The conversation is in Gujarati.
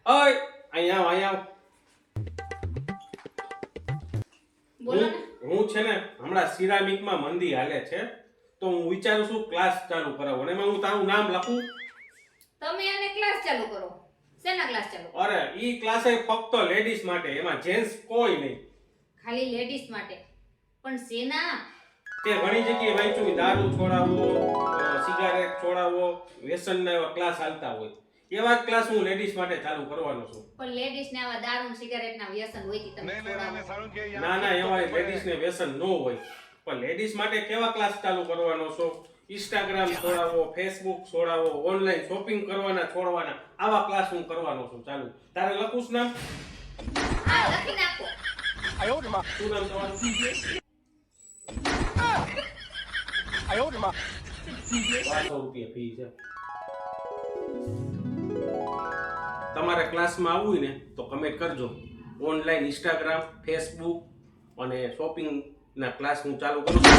ઓય અહીંયા બોલો ને. હું છે ને હમણાં સિરામિકમાં મંદી હાલે છે તો હું વિચારું છું ક્લાસ ચાલુ કરાવું અને એમાં હું તારું નામ લખું. તમે આને ક્લાસ ચાલુ કરો. શેના ક્લાસ ચાલુ કરો? અરે ઈ ક્લાસ ફક્ત લેડીઝ માટે, એમાં જેન્ટ્સ કોઈ નહીં. ખાલી લેડીઝ માટે? પણ શેના? તે ઘણી જગ્યાએ વાંચ્યું દારૂ છોડાવો, સિગારેટ છોડાવો, વ્યસનના એવા ક્લાસ હાલતા હોય. એવા જ ક્લાસ હું લેડીઝ માટે ચાલુ કરવાનો છું. પણ લેડીઝ ને આવા દારૂ ને સિગારેટ ના વ્યસન હોય કે તમે છોડાવો? ના એવા લેડીઝ ને વ્યસન ન હોય. પણ લેડીઝ માટે કેવા ક્લાસ ચાલુ કરવાનો છો? ઇન્સ્ટાગ્રામ છોડાવો, ફેસબુક છોડાવો, ઓનલાઈન શોપિંગ કરવાના છોડવાના, આવા ક્લાસ હું કરવાનો છું ચાલુ. તારે લખું છું નામ? હા, લખી નાખો. શું નામ તમારું? 500 રૂપિયા ફી છે. તમારે ક્લાસમાં આવવું હોય ને તો કમેન્ટ કરજો. ઓનલાઈન ઇન્સ્ટાગ્રામ, ફેસબુક અને શોપિંગ ના ક્લાસ હું ચાલુ કરું છું.